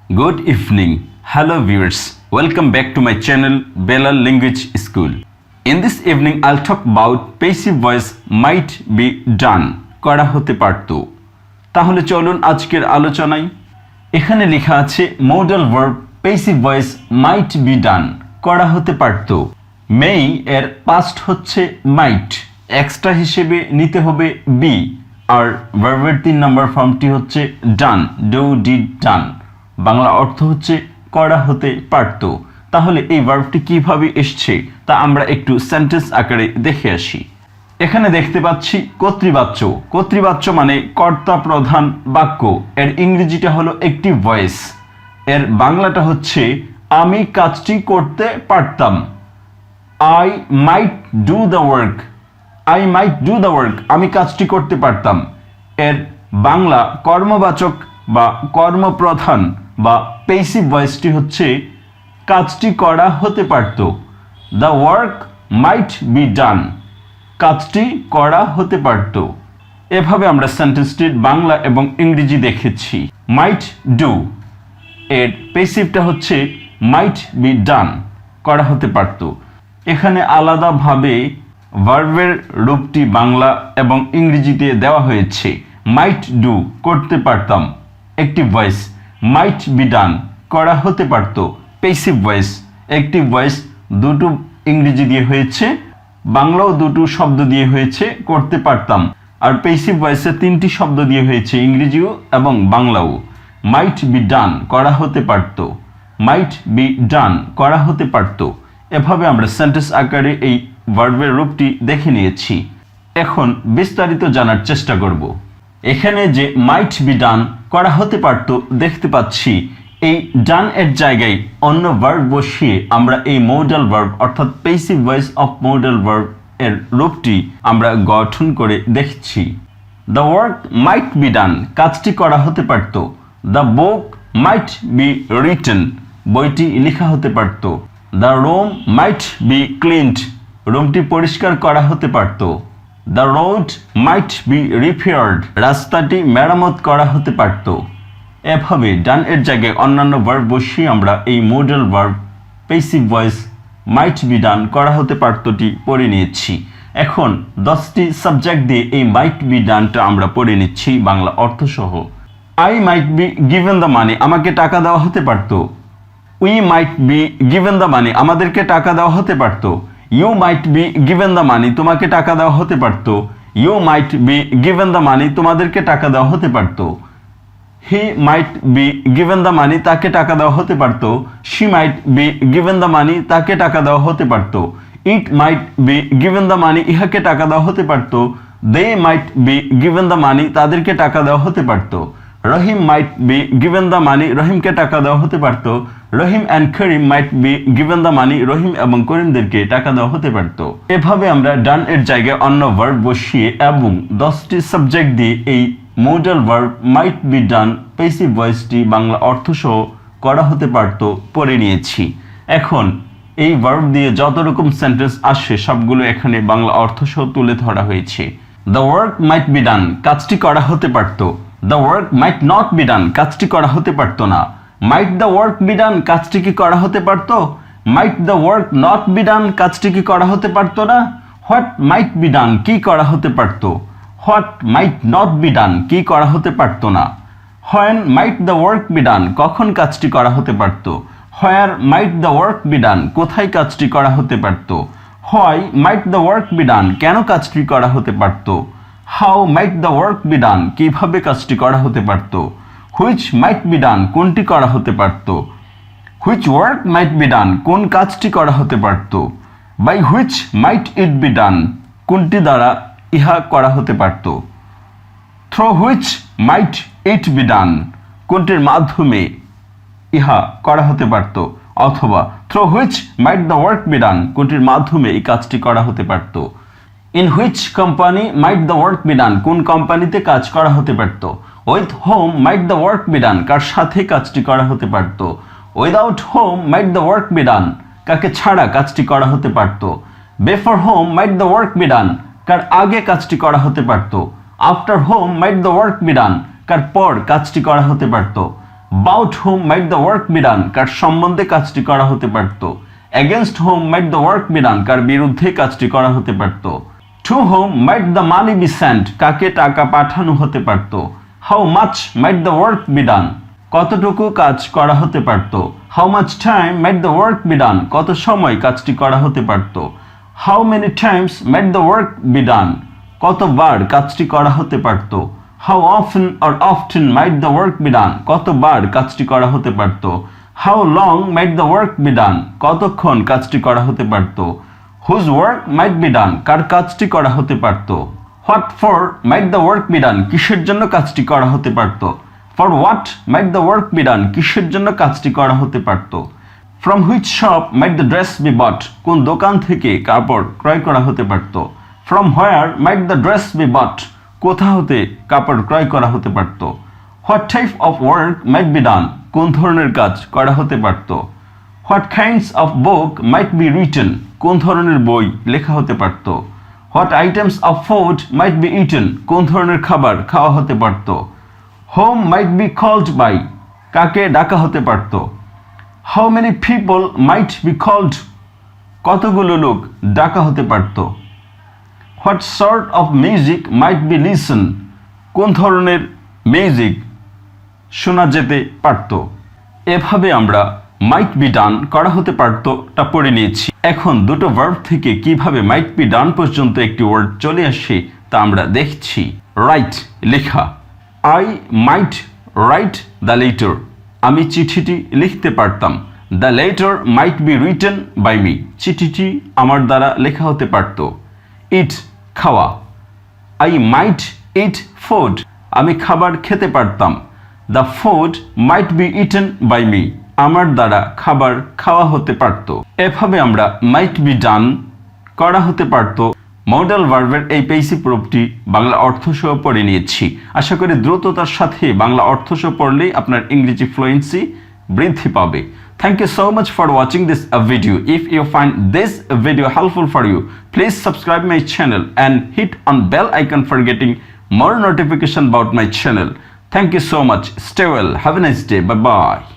Good evening. Hello viewers. Welcome back to my channel Balal Language School. In this evening I'll talk about passive voice might be done. করা হতে পারতো। তাহলে চলুন আজকের আলোচনায়। এখানে লেখা আছে modal verb passive voice might be done. করা হতে পারতো। may এর past হচ্ছে might। এক্সট্রা হিসেবে নিতে হবে be আর ভার্বের 3 নম্বর ফর্মটি হচ্ছে done, do, did, done। Bangla অর্থ হচ্ছে করা হতে পারতো। তাহলে এই ভার্বটি কিভাবে এসেছে তা আমরা একটু সেন্টেন্স আকারে দেখে আসি। এখানে দেখতে পাচ্ছি কর্তৃবাচ্য। কর্তৃবাচ্য মানে কর্তা প্রধান বাক্য। এর ইংরেজিটা হলো একটি ভয়েস। এর বাংলাটা হচ্ছে আমি কাজটি করতে পারতাম। I might do the work. I might do the work. আমি কাজটি করতে পারতাম। এর বাংলা কর্মবাচক বা কর্মপ্রধান বা পেসিভ ভয়েসটি হচ্ছে কাজটি করা হতে পারত। The work might be done. কাজটি করা হতে পারত। এভাবে আমরা সেন্টেন্সটির বাংলা এবং ইংরেজি দেখেছি। might do এর পেসিভটা হচ্ছে might be done, করা হতে পারত। এখানে আলাদাভাবে ভার্বের রূপটি বাংলা এবং ইংরেজিতে দেওয়া হয়েছে। might do করতে পারতাম active voice, might be done করা হতে পারত প্যাসিভ ভয়েস। অ্যাক্টিভ ভয়েস দুটো ইংরেজি দিয়ে হয়েছে, বাংলাও দুটো শব্দ দিয়ে হয়েছে করতে পারতাম, আর প্যাসিভ ভয়েসে 3টি শব্দ দিয়ে হয়েছে ইংরেজিও এবং বাংলাও। might be done করা হতে পারত, might be done করা হতে পারত। এভাবে আমরা সেন্টেন্স আকারে এই ভার্বের রূপটি দেখে নিয়েছি। এখন বিস্তারিত জানার চেষ্টা করব। এখানে যে might be done করা হতে পারত দেখতে পাচ্ছি, এই ডান এর জায়গায় অন্য ভার্ব বসিয়ে আমরা এই মোডাল ভার্ব অর্থাৎ passive voice of modal verb এর রূপটি আমরা গঠন করে দেখছি। The work might be done কাজটি করা হতে পারত। The book might be written বইটি লেখা হতে পারত। The room might be cleaned রুমটি পরিষ্কার করা হতে পারত। The road might be repaired রাস্তাটি মেরামত করা হতে পারত। এভাবে ডান এর জায়গায় অন্যান্য ভার্ব বসিয়ে আমরা এই modal verb passive voice mite be ডান করা হতে পারতটি পড়ে নিয়েছি। এখন 10টি সাবজেক্ট দিয়ে এই মাইট বি ডানটা আমরা পড়ে নিচ্ছি বাংলা অর্থসহ। I might be given the money আমাকে টাকা দেওয়া হতে পারত। We might be given the money আমাদেরকে টাকা দেওয়া হতে পারত। You might be given the money তোমাকে টাকা দেওয়া হতে পারত। You might be given the money তোমাদেরকে টাকা দেওয়া হতে পারত। He might be given the money তাকে টাকা দেওয়া হতে পারত। She might be given the money তাকে টাকা দেওয়া হতে পারত। It might be given the money ইহাকে টাকা দেওয়া হতে পারত। They might be given the money তাদেরকে টাকা দেওয়া হতে পারত। Rahim might be given the money রহিমকে টাকা দেওয়া হতে পারত। Rahim and Karim might be given the money Rahim এবং করিমদেরকে টাকা দেওয়া হতে পারত। এভাবে আমরা ডান এর জায়গায় অন্য ভার্ব বসিয়ে এবং 10টি সাবজেক্ট দিয়ে এই modal verb might be done passive ভয়েসটি বাংলা অর্থসহ করা হতে পারত পড়ে নিয়েছি। এখন এই ভার্ব দিয়ে যত রকম সেন্টেন্স আসে সবগুলো এখানে বাংলা অর্থসহ তুলে ধরা হয়েছে। The work might be done কাজটি করা হতে পারত। The work might not be done কাজটি করা হতে পারত না। Might the work be done কাজটি কি করা হতে পারত? Might the work not be done কাজটি কি করা হতে পারত না? হোয়াট মাইট বি ডান কি করা হতে পারত? What might not be done কি করা হতে পারত না। When might the work be done কখন কাজটি করা হতে পারত। Where might the work be done কোথায় কাজটি করা হতে পারত। Why might the work be done কেন কাজটি করা হতে পারত। How might the work be done কিভাবে কাজটি করা হতে পারত। হুইচ মাইট বি ডান কোনটি করা হতে পারত। Which work might be done কোন কাজটি করা হতে পারত। By which might it be done কোনটি দ্বারা ইহা করা হতে পারত। Through which might it be done কোনটির মাধ্যমে ইহা করা হতে পারত। অথবা through which might the work be done কোনটির মাধ্যমে এই কাজটি করা হতে পারত। In which company might the work be done কোন কোম্পানিতে কাজ করা হতে পারত। With whom might the work be done কার সাথে কাজটি করা হতে পারত। Without whom might the work be done কাকে ছাড়া কাজটি করা হতে পারত। Before whom might the work be done কার আগে কাজটি করা হতে পারত। After whom might the work be done কার পর কাজটি করা হতে পারত। About whom might the work be done? কার সম্বন্ধে কাজটি করা হতে পারত। Against whom might the work be done? কার বিরুদ্ধে কাজটি করা হতে পারত। To whom might the money be sent? কাকে টাকা পাঠানো হতে পারত। How much might the work be done? কতটুকু কাজ করা হতে পারত। How much time might the work be done? কত সময় কাজটি করা হতে পারত। How many times might the work be done? কতবার কাজটি করা হতে পারত। How often might the work be done? কতবার কাজটি করা হতে পারত। How long might the work be done? কতক্ষণ কাজটি করা হতে পারত। Whose work might be done? কার কাজটি করা হতে পারত। What for might the work be done? কিসের জন্য কাজটি করা হতে পারত। For what might the work be done? কিসের জন্য কাজটি করা হতে পারত। From which shop might the dress be bought? কোন দোকান থেকে কাপড় ক্রয় করা হতে পারত। From where might the dress be bought? কোথা হতে কাপড় ক্রয় করা হতে পারত। What type of work might be done? কোন ধরনের কাজ করা হতে পারত। What kinds of book might be written? কোন ধরনের বই লেখা হতে পারত। What items of food might be eaten? কোন ধরনের খাবার খাওয়া হতে পারত। Whom might be called by? কাকে ডাকা হতে পারত। How many people might be called? কতগুলো লোক ডাকা হতে পারত। What sort of music might be listened? কোন ধরনের মিউজিক শোনা যেতে পারত। এভাবে আমরা might be done করা হতে পারত টা পড়ে নিয়েছি। এখন দুটো ভার্ব থেকে কিভাবে might be done পর্যন্ত একটি ওয়ার্ড চলে আসে তা আমরা দেখছি। রাইট লেখা। I might write the letter. আমি চিঠিটি লিখতে পারতাম। The letter might be written by me. চিঠিটি আমার দ্বারা লেখা হতে পারত। Eat খাওয়া। I might eat food. আমি খাবার খেতে পারতাম। The food might be eaten by me. আমার দ্বারা খাবার খাওয়া হতে পারত। এভাবে আমরা might be done করা হতে পারত মডাল ভার্বের এই পেইসিভ রূপটি বাংলা অর্থসহ পড়ে নিয়েছি। আশা করি দ্রুততার সাথে বাংলা অর্থসহ পড়লেই আপনার ইংরেজি ফ্লুয়েন্সি বৃদ্ধি পাবে। Thank you so much for watching this video. If you find this video helpful for you, please subscribe my channel and hit on bell icon for getting more notification about my channel. Thank you so much. Stay well. Have a nice day. Bye bye.